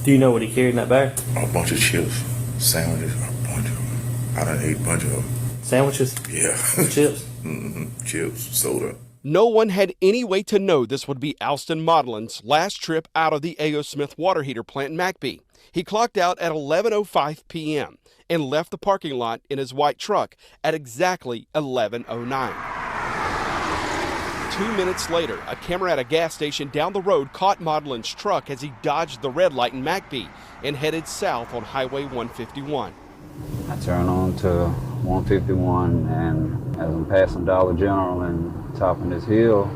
Do you know what he carried in that bag? A bunch of chips, sandwiches, a bunch of them. I done ate a bunch of them. Sandwiches? Yeah. Chips? Chips, soda. No one had any way to know this would be Alston Modlin's last trip out of the A.O. Smith water heater plant in McBee. He clocked out at 11:05 p.m. and left the parking lot in his white truck at exactly 11:09. 2 minutes later, a camera at a gas station down the road caught Modlin's truck as he dodged the red light in McBee and headed south on Highway 151. I turn on to 151, and as I'm passing Dollar General and topping this hill,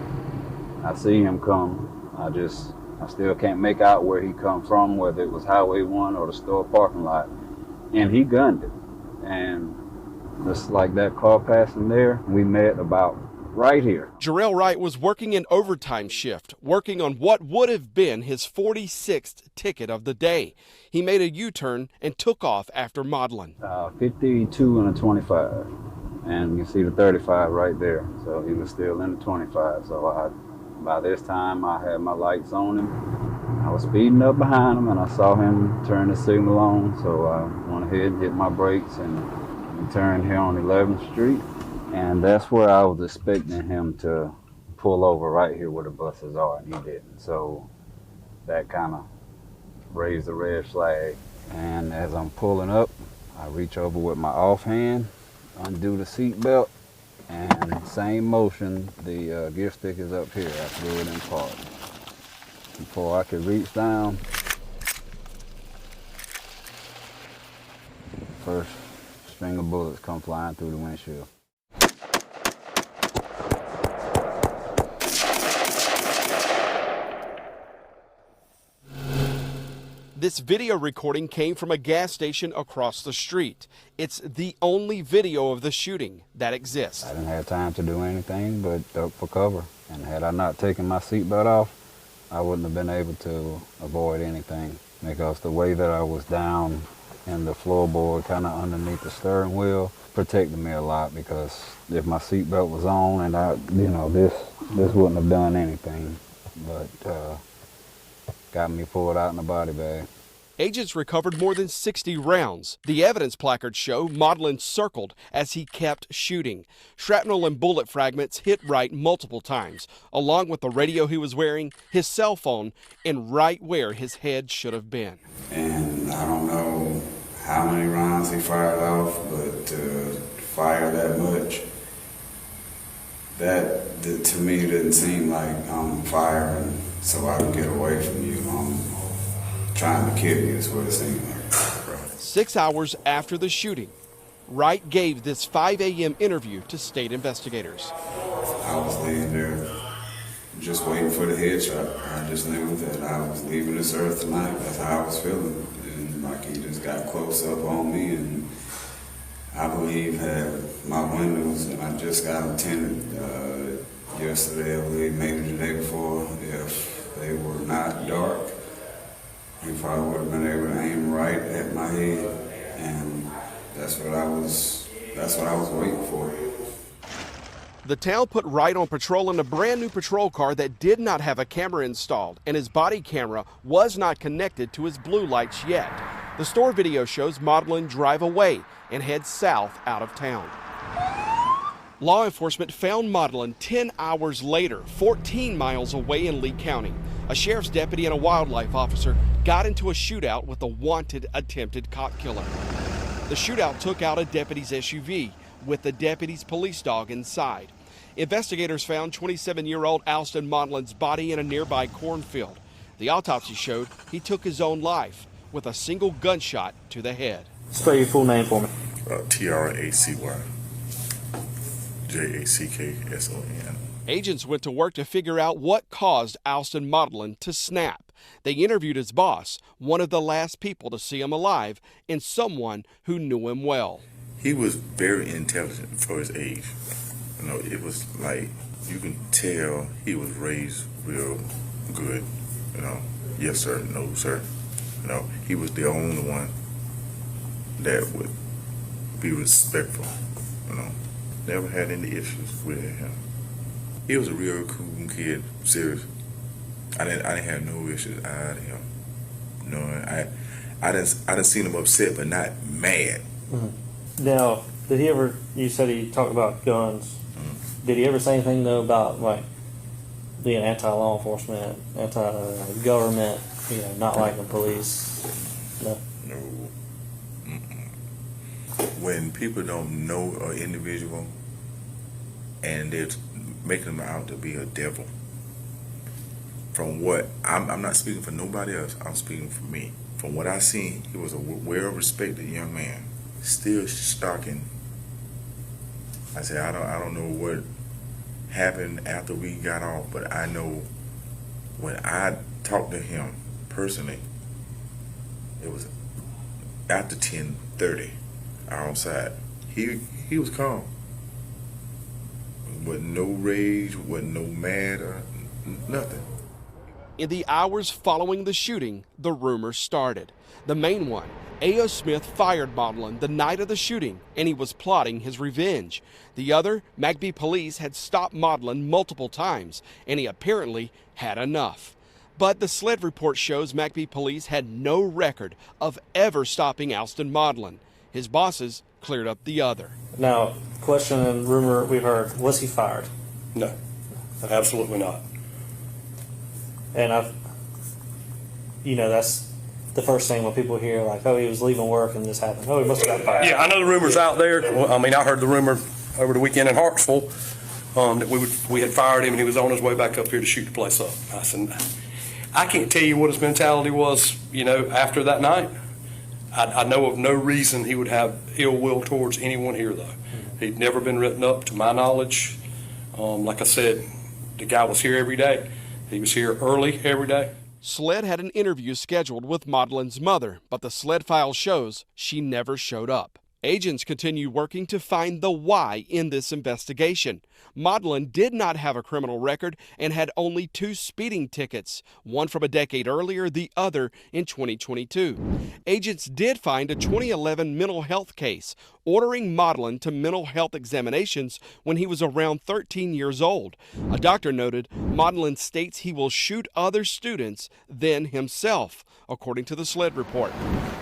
I see him come. I still can't make out where he come from, whether it was Highway 1 or the store parking lot. And he gunned it. And just like that car passing there, we met about right here. Jarrell Wright was working an overtime shift, working on what would have been his 46th ticket of the day. He made a U-turn and took off after Modlin. 52 and a 25. And you see the 35 right there. So he was still in the 25. So by this time, I had my lights on him. I was speeding up behind him, and I saw him turn the signal on. So I went ahead and hit my brakes, and we turned here on 11th Street. And that's where I was expecting him to pull over right here where the buses are, and he didn't. So that kind of raised the red flag. And as I'm pulling up, I reach over with my offhand, undo the seat belt, and same motion, the gear stick is up here. I threw it in park. Before I could reach down, first string of bullets come flying through the windshield. This video recording came from a gas station across the street. It's the only video of the shooting that exists. I didn't have time to do anything but duck for cover. And had I not taken my seatbelt off, I wouldn't have been able to avoid anything, because the way that I was down in the floorboard, kind of underneath the steering wheel, protected me a lot, because if my seatbelt was on and this wouldn't have done anything. But got me pulled out in the body bag. Agents recovered more than 60 rounds. The evidence placards show Modlin circled as he kept shooting. Shrapnel and bullet fragments hit Wright multiple times, along with the radio he was wearing, his cell phone, and right where his head should have been. And I don't know how many rounds he fired off, but to fire that much, that to me didn't seem like I'm firing so I can get away from you. I'm trying to kill you is what it seemed like. 6 hours after the shooting, Wright gave this 5 a.m. interview to state investigators. I was laying there just waiting for the headshot. I just knew that I was leaving this earth tonight. That's how I was feeling. And like he just got close up on me, and I believe had my windows, and I just got them tinted yesterday, I believe, maybe the day before. If they were not dark, he probably would have been able to aim right at my head, and that's what I was waiting for. The town put Wright on patrol in a brand new patrol car that did not have a camera installed, and his body camera was not connected to his blue lights yet. The store video shows Modlin drive away and head south out of town. Law enforcement found Modlin 10 hours later, 14 miles away in Lee County. A sheriff's deputy and a wildlife officer got into a shootout with a wanted attempted cop killer. The shootout took out a deputy's SUV with the deputy's police dog inside. Investigators found 27-year-old Alston Modlin's body in a nearby cornfield. The autopsy showed he took his own life with a single gunshot to the head. Spell your full name for me. Tracy Jackson. Agents went to work to figure out what caused Alston Modlin to snap. They interviewed his boss, one of the last people to see him alive, and someone who knew him well. He was very intelligent for his age. You know, it was like, you can tell he was raised real good. You know, yes sir, no sir. You know, he was the only one that would be respectful. You know, never had any issues with him. He was a real cool kid, serious. I didn't have no issues out of him. No, I done seen him upset, but not mad. Now, did he ever? You said he talked about guns. Did he ever say anything though about like being anti-law enforcement, anti-government? You know, not liking police. No. No. When people don't know an individual and they're making them out to be a devil, from what I'm not speaking for nobody else, I'm speaking for me. From what I seen, he was a well-respected young man, still stalking. I said, I don't know what happened after we got off, but I know when I talked to him personally, it was after 10:30 outside. He was calm. With no rage, with no mad or nothing. In the hours following the shooting, the rumors started. The main one, A.O. Smith fired Modlin the night of the shooting, and he was plotting his revenge. The other, McBee police had stopped Modlin multiple times, and he apparently had enough. But the SLED report shows McBee police had no record of ever stopping Alston Modlin. His bosses cleared up the other. Now, question and rumor we've heard: was he fired? No, absolutely not. And that's the first thing when people hear, like, oh, he was leaving work and this happened. Oh, he must have got fired. Yeah, I know the rumor's out there. Well, I mean, I heard the rumor over the weekend in Hartsville that we had fired him and he was on his way back up here to shoot the place up. I said, I can't tell you what his mentality was, after that night. I know of no reason he would have ill will towards anyone here, though. He'd never been written up, to my knowledge. Like I said, the guy was here every day. He was here early every day. SLED had an interview scheduled with Modlin's mother, but the SLED file shows she never showed up. Agents continue working to find the why in this investigation. Modlin did not have a criminal record and had only 2 speeding tickets, one from a decade earlier, the other in 2022. Agents did find a 2011 mental health case ordering Modlin to mental health examinations when he was around 13 years old. A doctor noted Modlin states he will shoot other students than himself, according to the SLED report.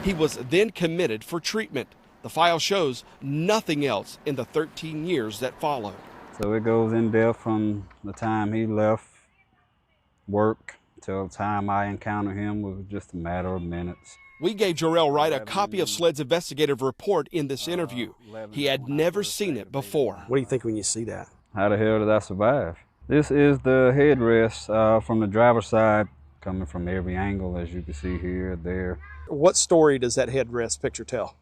He was then committed for treatment. The file shows nothing else in the 13 years that followed. So it goes in depth from the time he left work till the time I encountered him was just a matter of minutes. We gave Jarrell Wright a copy of SLED's investigative report in this interview. He had never seen it before. What do you think when you see that? How the hell did I survive? This is the headrest from the driver's side, coming from every angle, as you can see here, there. What story does that headrest picture tell?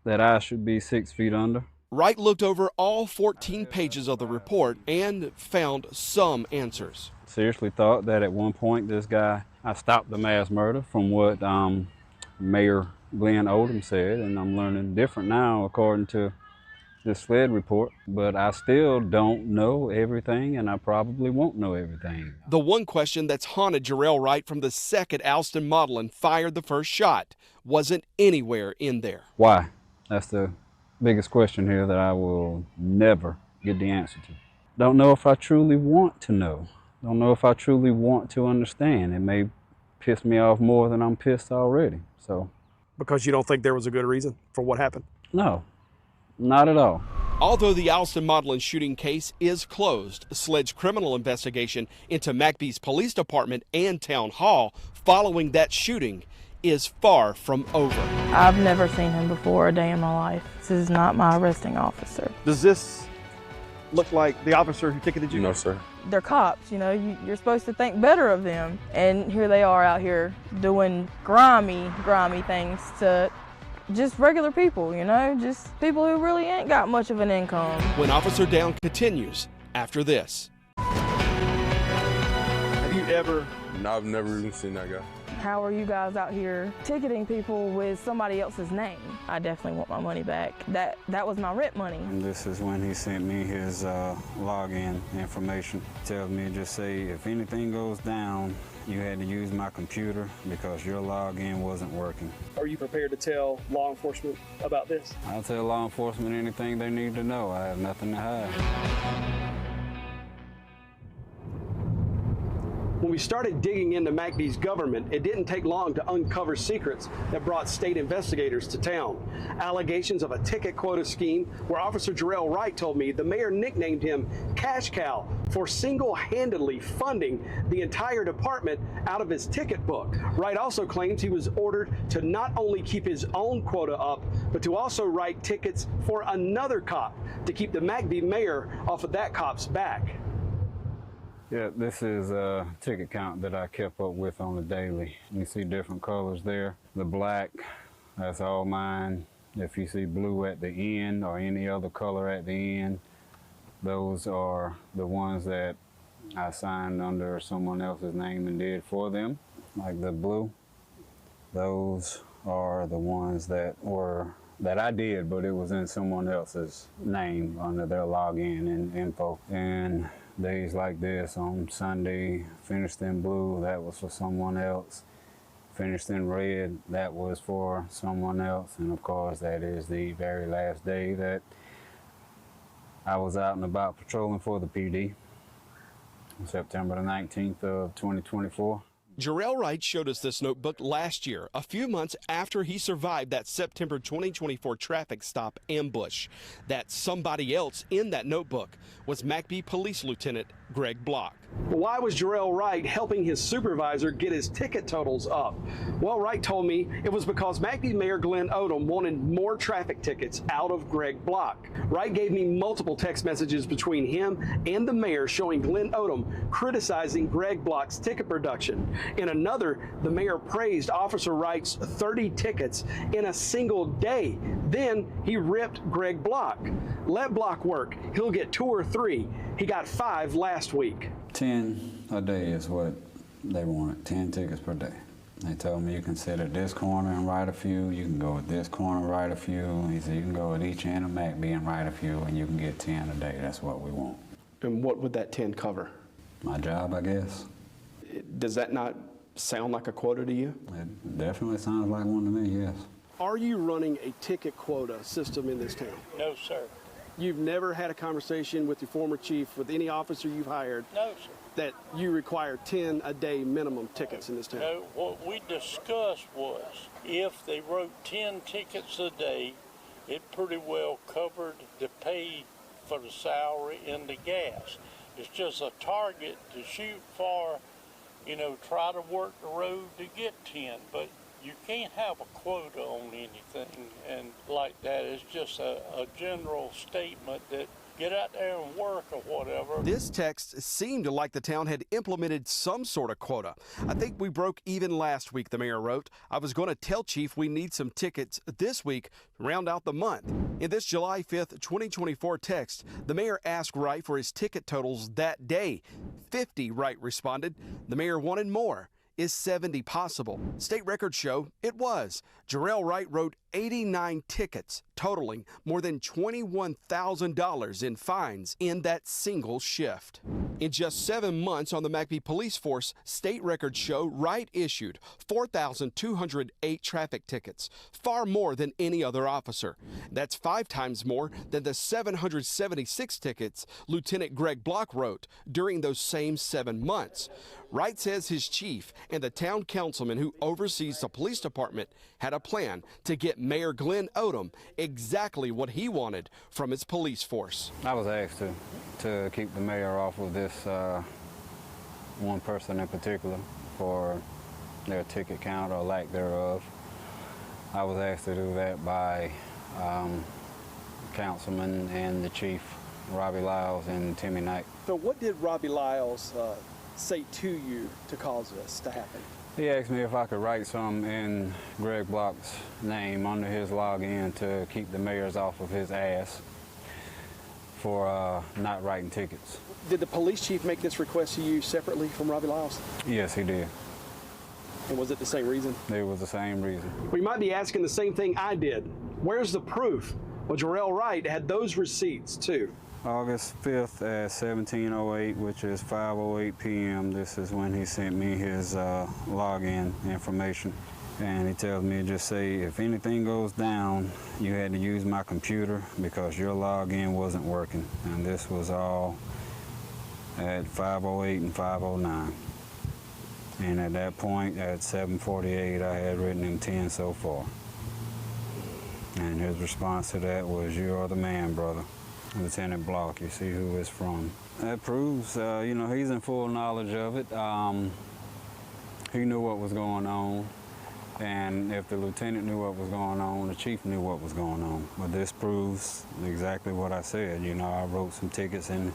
That I should be 6 feet under. Wright looked over all 14 pages of the report and found some answers. Seriously thought that at one point this guy, I stopped the mass murder from what Mayor Glenn Oldham said, and I'm learning different now according to this SLED report, but I still don't know everything, and I probably won't know everything. The one question that's haunted Jarrell Wright from the second Alston Modlin fired the first shot wasn't anywhere in there. Why? That's the biggest question here that I will never get the answer to. Don't know if I truly want to know. Don't know if I truly want to understand. It may piss me off more than I'm pissed already, so. Because you don't think there was a good reason for what happened? No, not at all. Although the Alston Modlin shooting case is closed, SLED's criminal investigation into McBee's police department and town hall following that shooting is far from over. I've never seen him before a day in my life. This is not my arresting officer. Does this look like the officer who ticketed you? No, sir. They're cops, you're supposed to think better of them. And here they are out here doing grimy things to just regular people, just people who really ain't got much of an income. When Officer Down continues after this. Have you ever? No, I've never even seen that guy. How are you guys out here ticketing people with somebody else's name? I definitely want my money back. That was my rent money. And this is when he sent me his login information. Tells me to just say, if anything goes down, you had to use my computer because your login wasn't working. Are you prepared to tell law enforcement about this? I'll tell law enforcement anything they need to know. I have nothing to hide. When we started digging into McBee's government, it didn't take long to uncover secrets that brought state investigators to town. Allegations of a ticket quota scheme where Officer Jarrell Wright told me the mayor nicknamed him Cash Cow for single-handedly funding the entire department out of his ticket book. Wright also claims he was ordered to not only keep his own quota up, but to also write tickets for another cop to keep the McBee mayor off of that cop's back. Yeah, this is a ticket count that I kept up with on the daily. You see different colors there. The black, that's all mine. If you see blue at the end or any other color at the end, those are the ones that I signed under someone else's name and did for them, like the blue. Those are the ones that I did, but it was in someone else's name under their login and info. And days like this on Sunday, finished in blue, that was for someone else. Finished in red, that was for someone else. And of course, that is the very last day that I was out and about patrolling for the PD, September the 19th of 2024. Jarrell Wright showed us this notebook last year, a few months after he survived that September 2024 traffic stop ambush. That somebody else in that notebook was McBee Police Lieutenant Greg Block. But why was Jarrell Wright helping his supervisor get his ticket totals up? Well, Wright told me it was because McBee Mayor Glenn Odom wanted more traffic tickets out of Greg Block. Wright gave me multiple text messages between him and the mayor showing Glenn Odom criticizing Greg Block's ticket production. In another, the mayor praised Officer Wright's 30 tickets in a single day. Then he ripped Greg Block. Let Block work. He'll get 2 or 3. He got 5 last week. 10 a day is what they wanted, 10 tickets per day. They told me you can sit at this corner and write a few, you can go at this corner and write a few. He said you can go at each end of McBee and write a few, and you can get 10 a day. That's what we want. And what would that 10 cover? My job, I guess. Does that not sound like a quota to you? It definitely sounds like one to me, yes. Are you running a ticket quota system in this town? No, sir. You've never had a conversation with your former chief, with any officer you've hired? No, sir. That you require 10 a day minimum tickets in this town? No, what we discussed was if they wrote 10 tickets a day, it pretty well covered the pay for the salary and the gas. It's just a target to shoot for, try to work the road to get 10, but you can't have a quota on anything and like that. It's just a general statement that get out there and work or whatever. This text seemed like the town had implemented some sort of quota. I think we broke even last week, the mayor wrote. I was going to tell Chief we need some tickets this week to round out the month. In this July 5th, 2024 text, the mayor asked Wright for his ticket totals that day. 50, Wright responded. The mayor wanted more. Is 70 possible? State records show it was. Jarrell Wright wrote 89 tickets, totaling more than $21,000 in fines in that single shift. In just 7 months on the McBee police force, state records show Wright issued 4,208 traffic tickets, far more than any other officer. That's 5 times more than the 776 tickets Lieutenant Greg Block wrote during those same 7 months. Wright says his chief and the town councilman who oversees the police department had a plan to get Mayor Glenn Odom exactly what he wanted from his police force. I was asked to keep the mayor off of this one person in particular for their ticket count or lack thereof. I was asked to do that by councilman and the chief, Robbie Lyles and Timmy Knight. So what did Robbie Lyles say to you to cause this to happen? He asked me if I could write some in Greg Block's name under his login to keep the mayors off of his ass for not writing tickets. Did the police chief make this request to you separately from Robbie Lyles? Yes, he did. And was it the same reason? It was the same reason. We might be asking the same thing I did. Where's the proof? Well, Jarrell Wright had those receipts too. August 5th at 17:08, which is 5:08 p.m. This is when he sent me his login information. And he tells me to just say, if anything goes down, you had to use my computer because your login wasn't working. And this was all at 5:08 and 5:09. And at that point, at 7:48, I had written him 10 so far. And his response to that was, "You are the man, brother. Lieutenant Block, you see who it's from." That proves, you know, he's in full knowledge of it. He knew what was going on. And if the lieutenant knew what was going on, the chief knew what was going on. But this proves exactly what I said. You know, I wrote some tickets in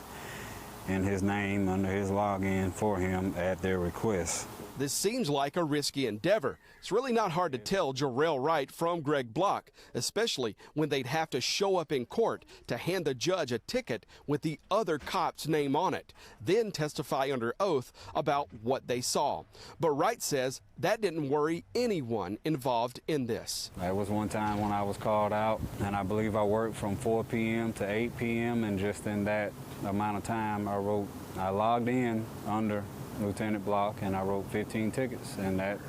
his name under his login for him at their request. This seems like a risky endeavor. It's really not hard to tell Jarrell Wright from Greg Block, especially when they'd have to show up in court to hand the judge a ticket with the other cop's name on it, then testify under oath about what they saw. But Wright says that didn't worry anyone involved in this. That was one time when I was called out, and I believe I worked from 4 p.m. to 8 p.m. and just in that amount of time I logged in under Lieutenant Block, and I wrote 15 tickets in that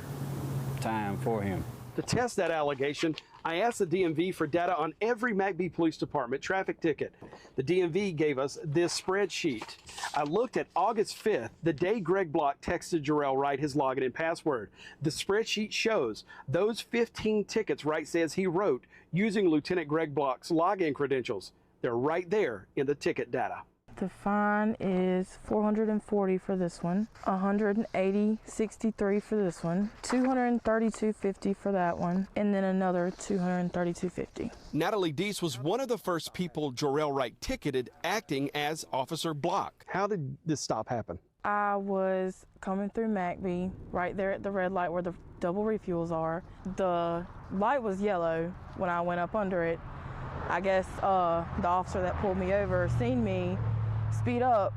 time for him. To test that allegation, I asked the DMV for data on every McBee Police Department traffic ticket. The DMV gave us this spreadsheet. I looked at August 5th, the day Greg Block texted Jarrell Wright his login and password. The spreadsheet shows those 15 tickets Wright says he wrote using Lieutenant Greg Block's login credentials. They're right there in the ticket data. The fine is $440 for this one, $180.63 for this one, $232.50 for that one, and then another $232.50. Natalie Deese was one of the first people Jarrell Wright ticketed acting as Officer Block. How did this stop happen? I was coming through McBee, right there at the red light where the double refuels are. The light was yellow when I went up under it. I guess the officer that pulled me over seen me speed up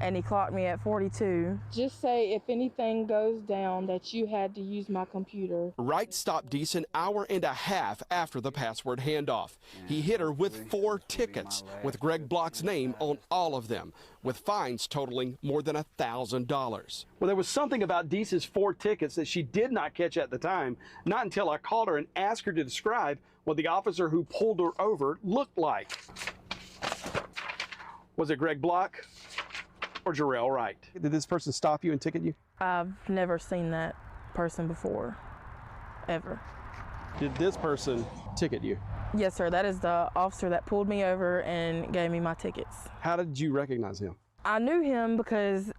and he clocked me at 42. Just say if anything goes down that you had to use my computer. Wright stopped Deese an hour and a half after the password handoff. He hit her with 4 tickets with Greg Block's name on all of them, with fines totaling more than $1,000. Well, there was something about Deese's 4 tickets that she did not catch at the time, not until I called her and asked her to describe what the officer who pulled her over looked like. Was it Greg Block or Jarrell Wright? Did this person stop you and ticket you? I've never seen that person before, ever. Did this person ticket you? Yes, sir. That is the officer that pulled me over and gave me my tickets. How did you recognize him? I knew him because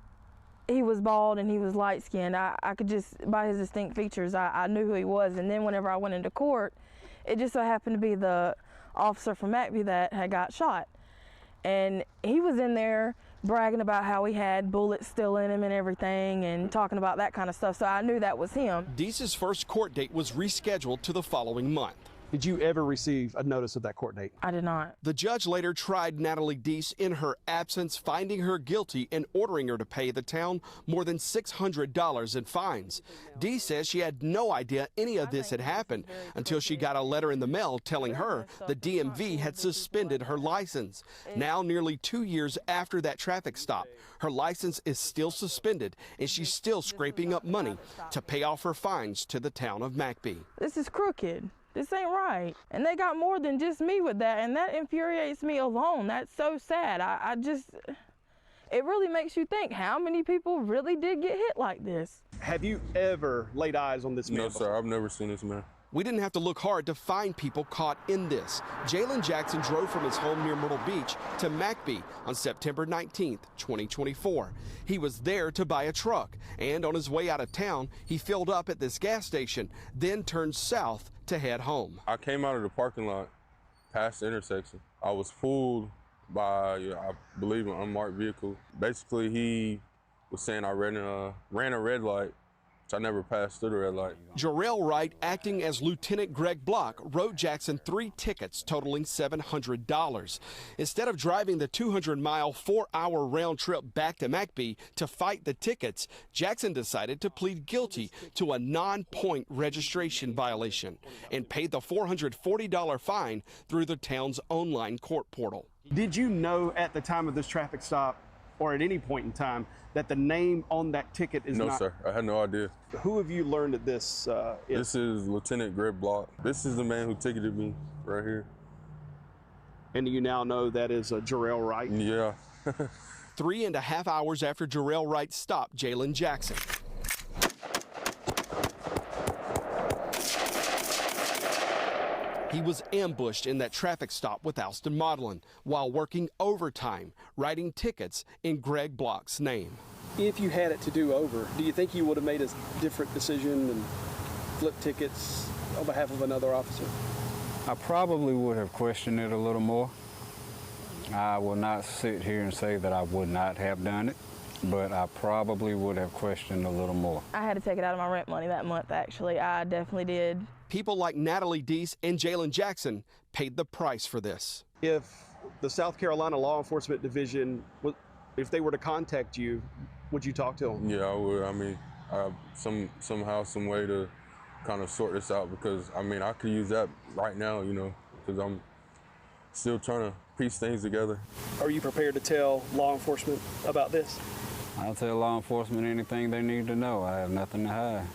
he was bald and he was light-skinned. I could just, by his distinct features, I knew who he was. And then whenever I went into court, it just so happened to be the officer from McBee that had got shot. And he was in there bragging about how he had bullets still in him and everything and talking about that kind of stuff. So I knew that was him. Deese's first court date was rescheduled to the following month. Did you ever receive a notice of that court date? I did not. The judge later tried Natalie Deese in her absence, finding her guilty and ordering her to pay the town more than $600 in fines. Deese says she had no idea any of this had happened until she got a letter in the mail telling her the DMV had suspended her license. Now, nearly 2 years after that traffic stop, her license is still suspended and she's still scraping up money to pay off her fines to the town of McBee. This is crooked. This ain't right. And they got more than just me with that, and that infuriates me alone. That's so sad. It really makes you think, how many people really did get hit like this? Have you ever laid eyes on this man? No, sir. I've never seen this man. We didn't have to look hard to find people caught in this. Jalen Jackson drove from his home near Myrtle Beach to McBee on September 19th, 2024. He was there to buy a truck, and on his way out of town, he filled up at this gas station, then turned south to head home. I came out of the parking lot, past the intersection. I was pulled by, I believe, an unmarked vehicle. Basically, he was saying I ran a red light. I never passed through the red light. Jarrell Wright, acting as Lieutenant Greg Block, wrote Jackson 3 tickets totaling $700. Instead of driving the 200-mile, 4-hour round trip back to McBee to fight the tickets, Jackson decided to plead guilty to a non-point registration violation and paid the $440 fine through the town's online court portal. Did you know at the time of this traffic stop, or at any point in time, that the name on that ticket is not? No, sir. I had no idea. Who have you learned that this is? This is Lieutenant Greg Block. This is the man who ticketed me right here. And you now know that is Jarrell Wright? Yeah. 3.5 hours after Jarrell Wright stopped Jalen Jackson, He was ambushed in that traffic stop with Alston Modlin while working overtime, writing tickets in Greg Block's name. If you had it to do over, do you think you would have made a different decision and flipped tickets on behalf of another officer? I probably would have questioned it a little more. I will not sit here and say that I would not have done it, but I probably would have questioned a little more. I had to take it out of my rent money that month, actually. I definitely did. People like Natalie Deese and Jalen Jackson paid the price for this. If the South Carolina Law Enforcement Division, if they were to contact you, would you talk to them? Yeah, I would. I mean, somehow, some way to kind of sort this out, because I mean, I could use that right now, you know, because I'm still trying to piece things together. Are you prepared to tell law enforcement about this? I'll tell law enforcement anything they need to know. I have nothing to hide.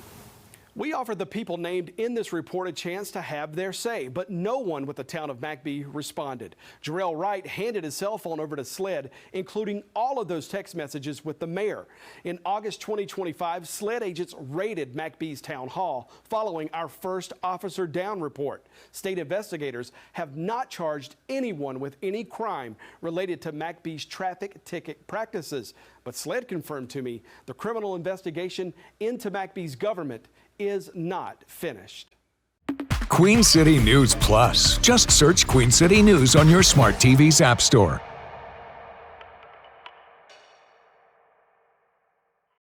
We offered the people named in this report a chance to have their say, but no one with the town of McBee responded. Jarrell Wright handed his cell phone over to SLED, including all of those text messages with the mayor. In August 2025, SLED agents raided McBee's town hall following our first officer down report. State investigators have not charged anyone with any crime related to McBee's traffic ticket practices, but SLED confirmed to me the criminal investigation into McBee's government is not finished. Queen City News Plus. Just search Queen City News on your smart TV's app store.